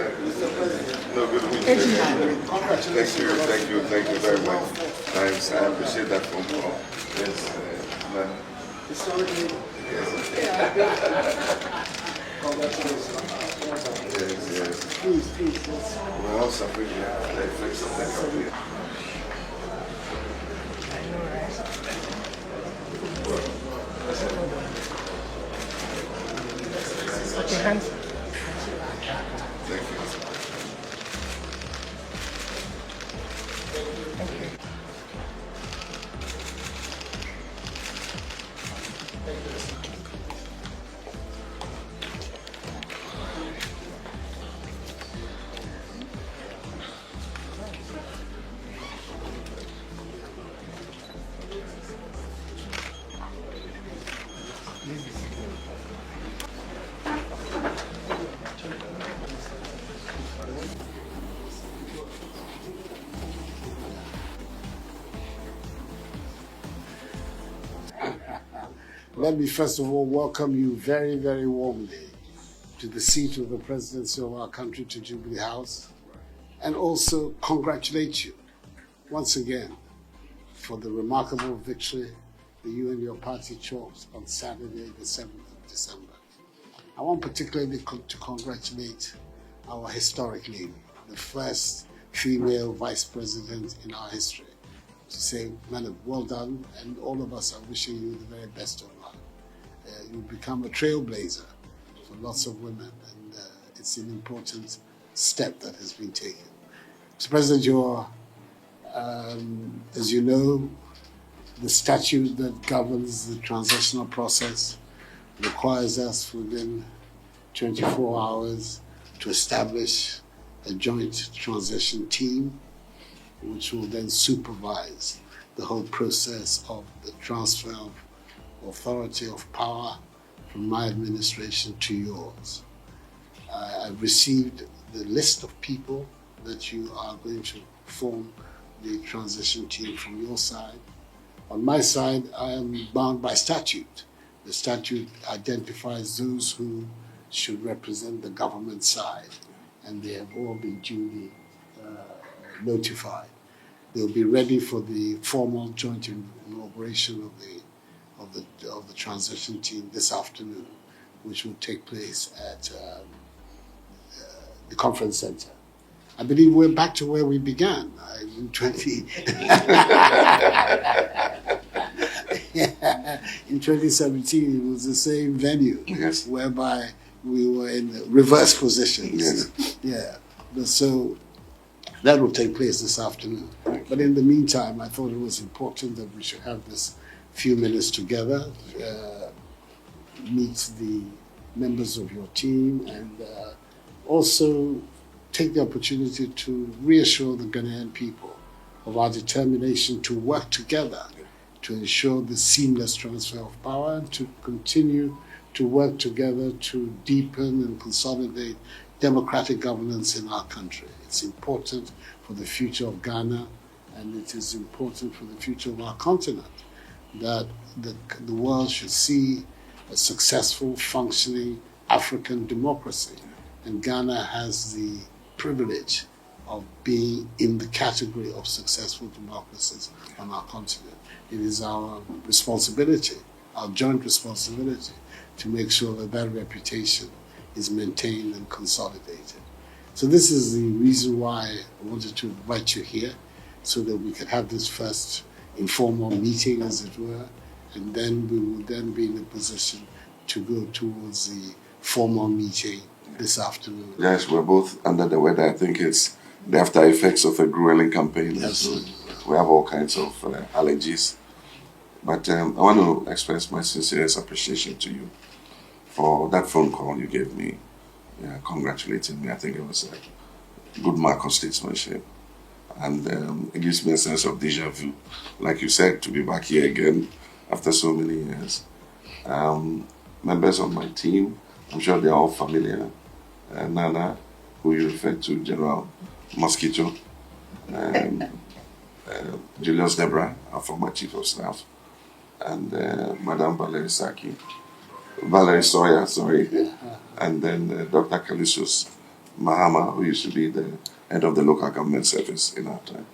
No, good meeting you. Thank you very much. Thanks, I appreciate that phone call. Yes, Historically, yes. please. We're all suffering here. The effects of that company. Okay, hands. Thank you. Let me first of all welcome you very, very warmly to the seat of the presidency of our country, to Jubilee House, and also congratulate you once again for the remarkable victory that you and your party chalked on Saturday, the 7th of December. I want particularly to congratulate our historic lady, the first female vice president in our history, to say, madam, well done, and all of us are wishing you the very best of luck. You've become a trailblazer for lots of women, and it's an important step that has been taken. Mr. President, as you know, the statute that governs the transitional process requires us within 24 hours to establish a joint transition team, which will then supervise the whole process of the transfer of authority of power from my administration to yours. I've received the list of people that you are going to form the transition team from your side. On my side, I am bound by statute. The statute identifies those who should represent the government side, and they have all been duly notified. They'll be ready for the formal joint inauguration of the transition team this afternoon, which will take place at the conference center. I believe we're back to where we began in 2017. It was the same venue, yes, whereby we were in reverse positions. Yes. Yeah. So that will take place this afternoon. But in the meantime, I thought it was important that we should have this few minutes together, meet the members of your team, and also take the opportunity to reassure the Ghanaian people of our determination to work together to ensure the seamless transfer of power, and to continue to work together to deepen and consolidate democratic governance in our country. It's important for the future of Ghana, and it is important for the future of our continent that the world should see a successful, functioning African democracy. And Ghana has the privilege of being in the category of successful democracies on our continent. It is our responsibility, our joint responsibility, to make sure that that reputation is maintained and consolidated. So this is the reason why I wanted to invite you here, so that we could have this first informal meeting, as it were, and then we will then be in a position to go towards the formal meeting this afternoon. Yes, we're both under the weather. I think it's the after effects of a grueling campaign. Absolutely. So we have all kinds of allergies. But I want to express my sincerest appreciation to you for that phone call you gave me, congratulating me. I think it was a good mark of statesmanship. And it gives me a sense of deja vu, like you said, to be back here again after so many years. Members of my team, I'm sure they're all familiar. Nana, who you referred to, General Mosquito, Julius Debra, our former Chief of Staff, and Madame Valerie Sawyer, and then Dr. Kalisus, Mahama, who used to be the head of the local government service in our time,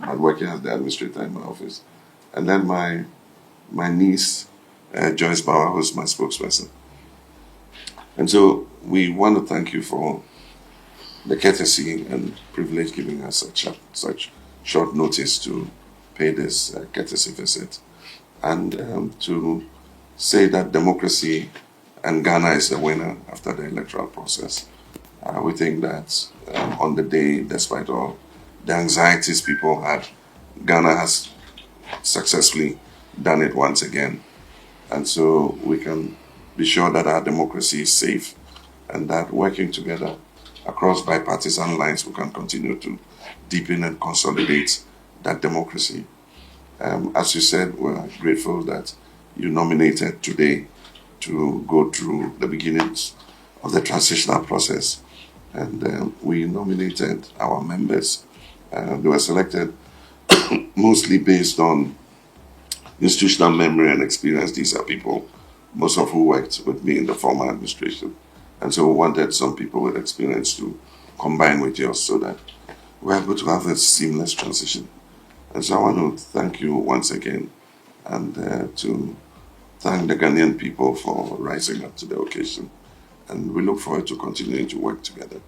and working as the administrator in my office. And then my niece, Joyce Bauer, who's my spokesperson. And so we want to thank you for the courtesy and privilege giving us such short notice to pay this courtesy visit, and to say that democracy and Ghana is the winner after the electoral process. We think that on the day, despite all the anxieties people had, Ghana has successfully done it once again. And so we can be sure that our democracy is safe, and that working together across bipartisan lines, we can continue to deepen and consolidate that democracy. As you said, we're grateful that you nominated today to go through the beginnings of the transitional process. And we nominated our members. They were selected mostly based on institutional memory and experience. These are people, most of who worked with me in the former administration. And so we wanted some people with experience to combine with yours so that we're able to have a seamless transition. And so I want to thank you once again, and to thank the Ghanaian people for rising up to the occasion. And we look forward to continuing to work together.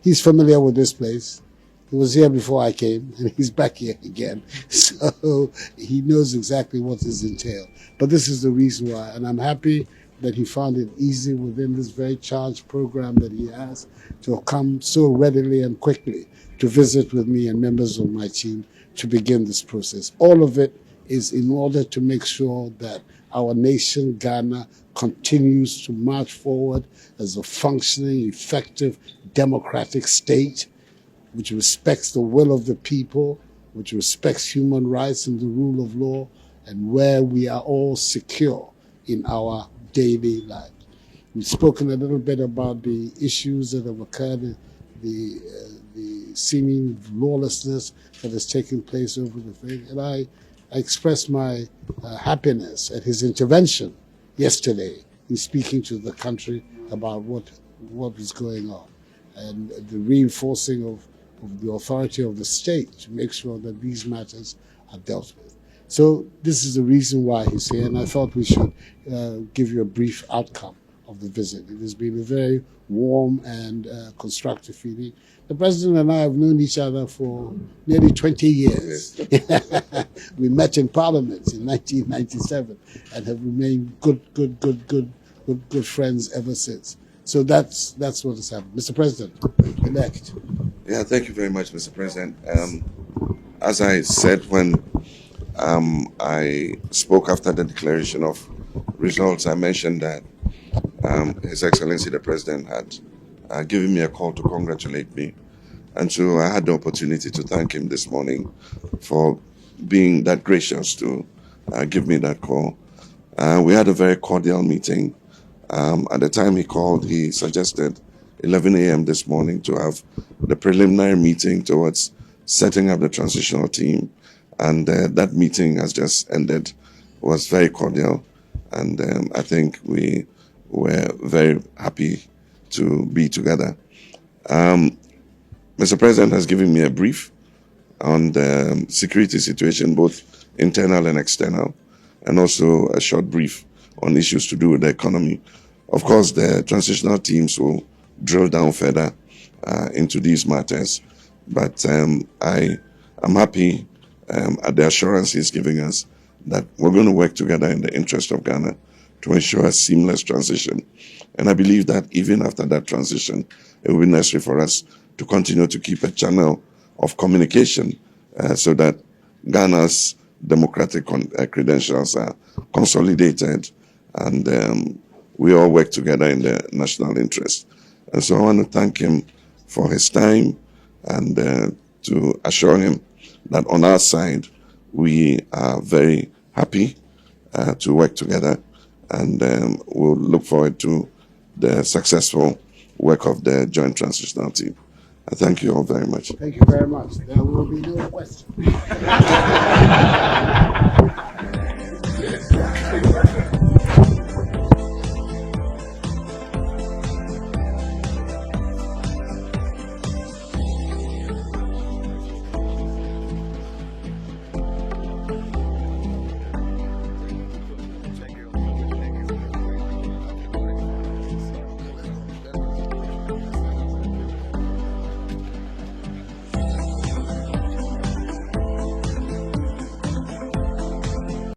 He's familiar with this place. He was here before I came, and he's back here again. So he knows exactly what is entailed. But this is the reason why, and I'm happy that he found it easy within this very charged program that he has to come so readily and quickly to visit with me and members of my team to begin this process. All of it is in order to make sure that our nation, Ghana, continues to march forward as a functioning, effective, democratic state which respects the will of the people, which respects human rights and the rule of law, and where we are all secure in our daily life. We've spoken a little bit about the issues that have occurred, the seeming lawlessness that has taken place over the thing, and I expressed my happiness at his intervention yesterday in speaking to the country about what was going on, and the reinforcing of the authority of the state to make sure that these matters are dealt with. So this is the reason why he's here, and I thought we should give you a brief outcome of the visit. It has been a very warm and constructive feeling. The President and I have known each other for nearly 20 years. We met in Parliament in 1997 and have remained good friends ever since. So that's what has happened. Mr. President-elect. Yeah, thank you very much, Mr. President. As I said when I spoke after the declaration of results, I mentioned that His Excellency the President had given me a call to congratulate me. And so I had the opportunity to thank him this morning for being that gracious to give me that call. We had a very cordial meeting. At the time he called, he suggested 11 a.m. this morning to have the preliminary meeting towards setting up the transitional team. And that meeting has just ended, was very cordial. And I think we were very happy to be together. Mr. President has given me a brief on the security situation, both internal and external, and also a short brief on issues to do with the economy. Of course, the transitional teams will drill down further into these matters, but I am happy at the assurance he's giving us that we're going to work together in the interest of Ghana to ensure a seamless transition. And I believe that even after that transition, it will be necessary for us to continue to keep a channel of communication so that Ghana's democratic credentials are consolidated and we all work together in the national interest. And so I want to thank him for his time and to assure him that on our side, we are very happy to work together, and we'll look forward to the successful work of the Joint Transitional Team. I thank you all very much. Thank you very much. There will be no question.